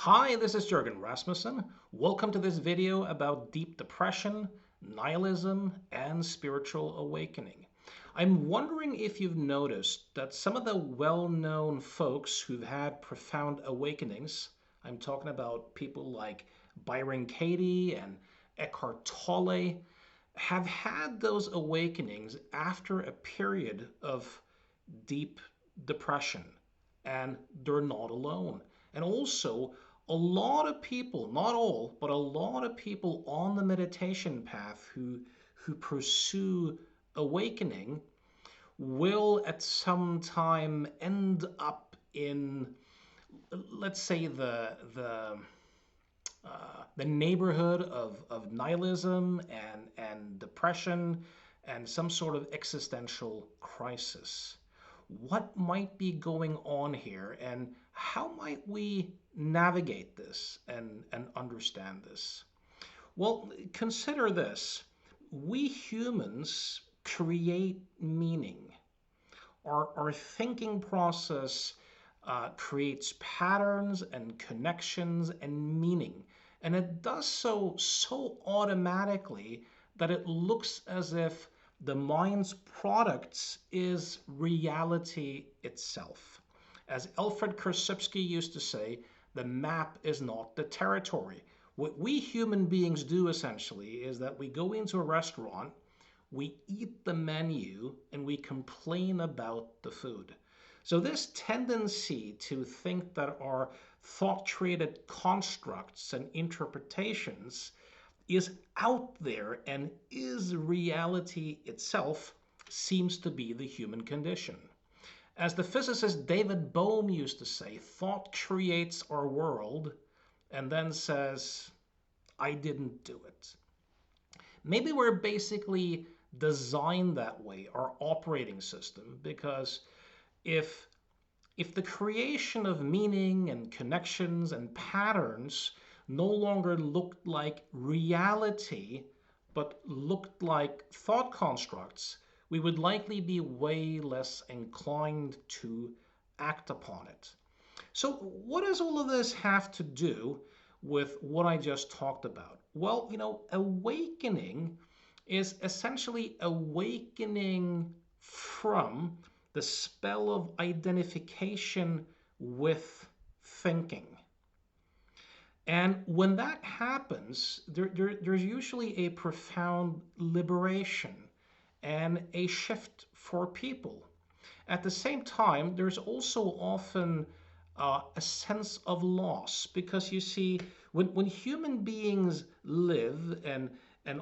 Hi, this is Jürgen Rasmussen. Welcome to this video about deep depression, nihilism, and spiritual awakening. I'm wondering if you've noticed that some of the well-known folks who've had profound awakenings, I'm talking about people like Byron Katie and Eckhart Tolle, have had those awakenings after a period of deep depression, and they're not alone. And also, a lot of people, not all, but a lot of people on the meditation path who pursue awakening will at some time end up in, let's say, the neighborhood of nihilism and depression and some sort of existential crisis. What might be going on here, and how might we navigate this and understand this? Well, consider this. We humans create meaning. Our thinking process creates patterns and connections and meaning. And it does so automatically that it looks as if the mind's products is reality itself. As Alfred Korzybski used to say, the map is not the territory. What we human beings do essentially is that we go into a restaurant, we eat the menu, and we complain about the food. So this tendency to think that our thought-created constructs and interpretations is out there and is reality itself seems to be the human condition. As the physicist David Bohm used to say, thought creates our world and then says, I didn't do it. Maybe we're basically designed that way, our operating system, because if if the creation of meaning and connections and patterns no longer looked like reality but looked like thought constructs, we would likely be way less inclined to act upon it. So, what does all of this have to do with what I just talked about? Well, awakening is essentially awakening from the spell of identification with thinking. And when that happens, there's usually a profound liberation and a shift for people. At the same time, there's also often a sense of loss because you see, when human beings live and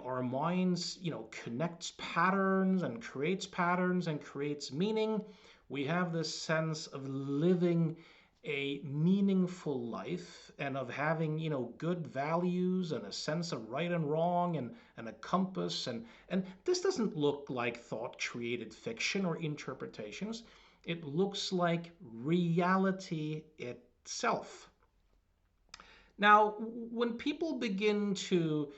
our minds, connects patterns and creates meaning, we have this sense of living a meaningful life and of having good values and a sense of right and wrong and a compass and this doesn't look like thought created fiction or interpretations. It looks like reality itself. Now when people begin to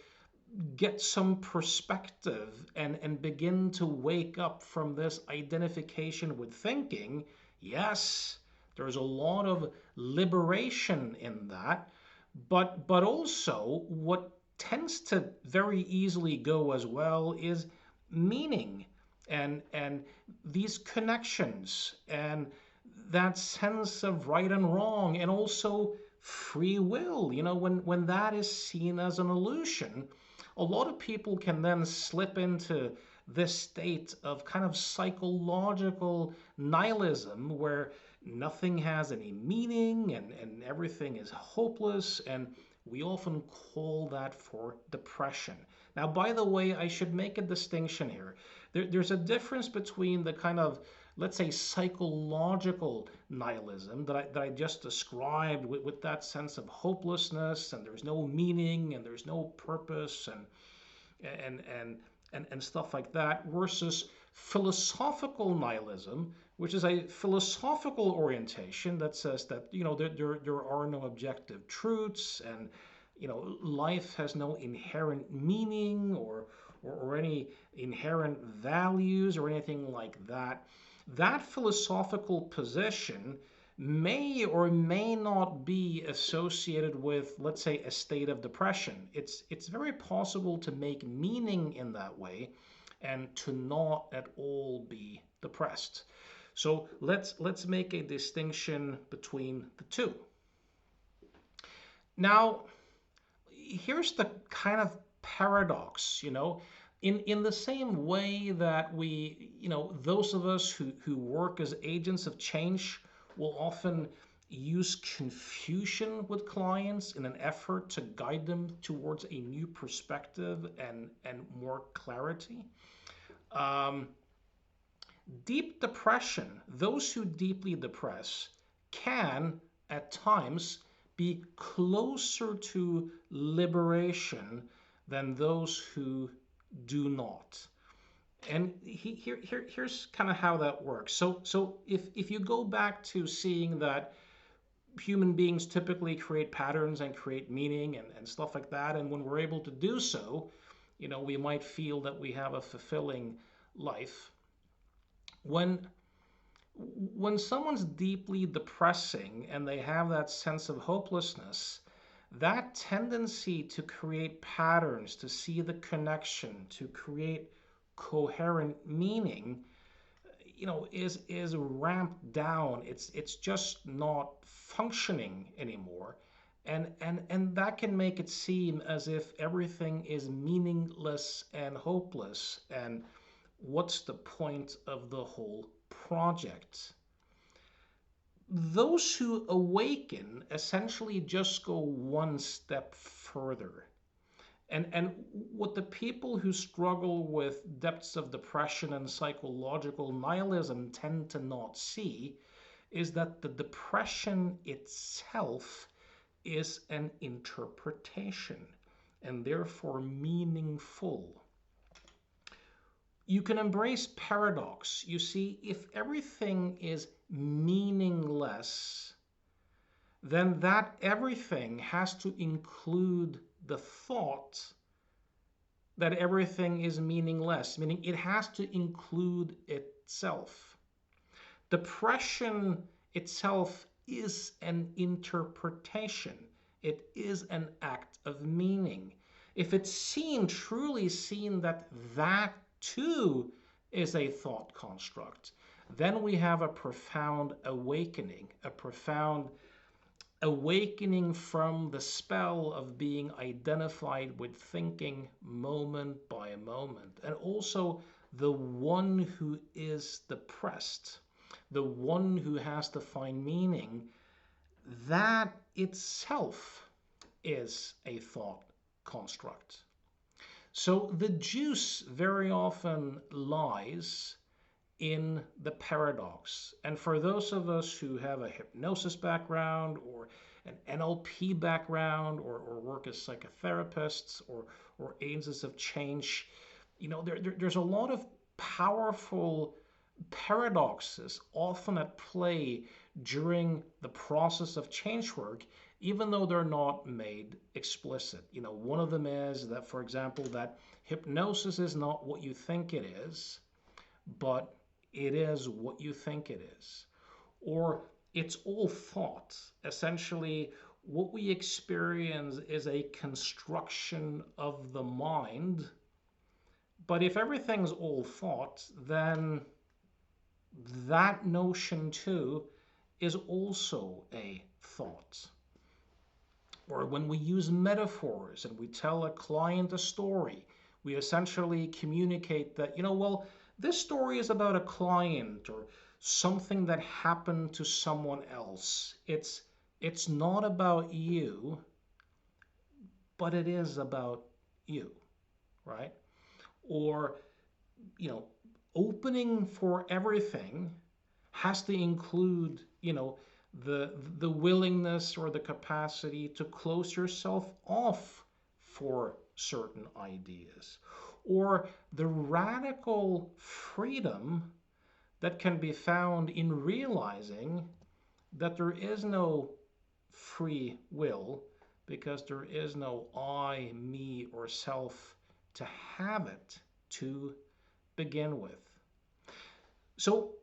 get some perspective and begin to wake up from this identification with thinking, yes, there's a lot of liberation in that, but also what tends to very easily go as well is meaning and these connections and that sense of right and wrong and also free will. When that is seen as an illusion, a lot of people can then slip into this state of kind of psychological nihilism where nothing has any meaning and everything is hopeless, and we often call that for depression. Now, by the way, I should make a distinction here. There's a difference between the kind of, let's say, psychological nihilism that I just described with that sense of hopelessness and there's no meaning and there's no purpose and and and stuff like that, versus philosophical nihilism, which is a philosophical orientation that says that there are no objective truths and life has no inherent meaning or any inherent values or anything like that. That philosophical position may or may not be associated with, let's say, a state of depression. It's very possible to make meaning in that way and to not at all be depressed. So let's make a distinction between the two. Now, here's the kind of paradox, in the same way that those of us who work as agents of change will often use confusion with clients in an effort to guide them towards a new perspective and more clarity. Um, Deep depression, those who deeply depress, can at times be closer to liberation than those who do not. And here's kind of how that works. So if you go back to seeing that human beings typically create patterns and create meaning and stuff like that, and when we're able to do so, we might feel that we have a fulfilling life. When someone's deeply depressing and they have that sense of hopelessness, that tendency to create patterns, to see the connection, to create coherent meaning, is ramped down. It's just not functioning anymore. And that can make it seem as if everything is meaningless and hopeless. And what's the point of the whole project? Those who awaken essentially just go one step further. And what the people who struggle with depths of depression and psychological nihilism tend to not see is that the depression itself is an interpretation and therefore meaningful. You can embrace paradox. You see, if everything is meaningless, then that everything has to include the thought that everything is meaningless, meaning it has to include itself. Depression itself is an interpretation. It is an act of meaning. If it's seen, truly seen, that too is a thought construct, then we have a profound awakening from the spell of being identified with thinking moment by moment. And also the one who is depressed, the one who has to find meaning, that itself is a thought construct. So the juice very often lies in the paradox. And for those of us who have a hypnosis background or an NLP background or work as psychotherapists or agents of change, there's a lot of powerful paradoxes often at play during the process of change work, even though they're not made explicit. One of them is that, for example, that hypnosis is not what you think it is, but it is what you think it is. Or it's all thought. Essentially, what we experience is a construction of the mind. But if everything's all thought, then that notion too is also a thought. Or when we use metaphors and we tell a client a story, we essentially communicate that, well, this story is about a client or something that happened to someone else. It's not about you, but it is about you, right? Or, opening for everything has to include, the willingness or the capacity to close yourself off for certain ideas, or the radical freedom that can be found in realizing that there is no free will because there is no I, me, or self to have it to begin with. So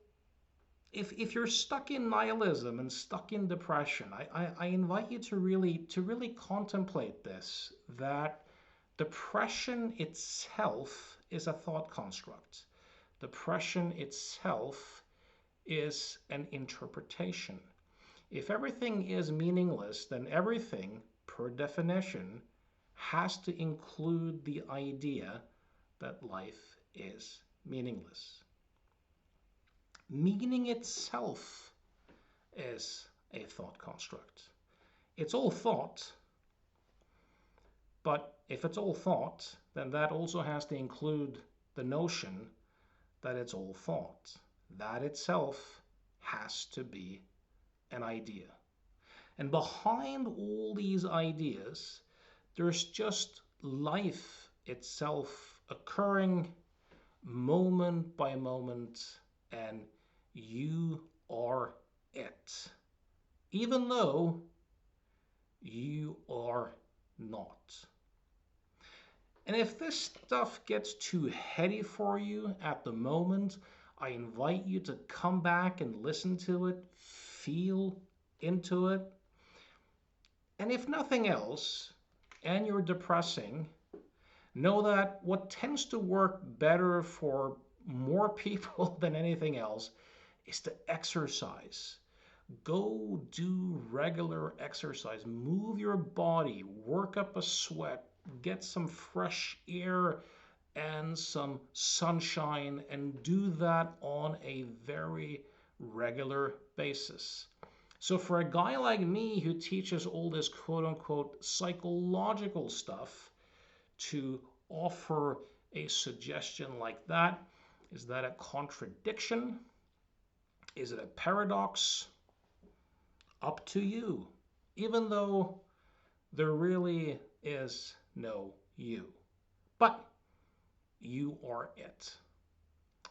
if you're stuck in nihilism and stuck in depression, I invite you to really contemplate this, that depression itself is a thought construct. Depression itself is an interpretation. If everything is meaningless, then everything, per definition, has to include the idea that life is meaningless. Meaning itself is a thought construct. It's all thought, but if it's all thought, then that also has to include the notion that it's all thought. That itself has to be an idea. And behind all these ideas, there's just life itself occurring moment by moment, and you are it, even though you are not. And if this stuff gets too heady for you at the moment, I invite you to come back and listen to it, feel into it. And if nothing else, and you're depressing, know that what tends to work better for more people than anything else is to exercise. Go do regular exercise. Move your body, work up a sweat, get some fresh air and some sunshine, and do that on a very regular basis. So for a guy like me who teaches all this quote unquote psychological stuff, to offer a suggestion like that, is that a contradiction? Is it a paradox? Up to you, even though there really is no you. But you are it.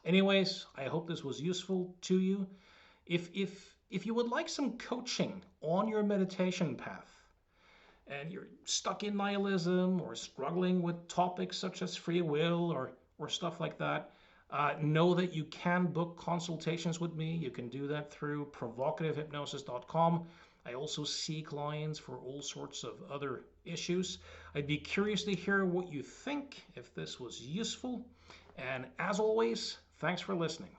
Anyways, I hope this was useful to you. If you would like some coaching on your meditation path, and you're stuck in nihilism or struggling with topics such as free will or stuff like that, know that you can book consultations with me. You can do that through provocativehypnosis.com. I also see clients for all sorts of other issues. I'd be curious to hear what you think, if this was useful. And as always, thanks for listening.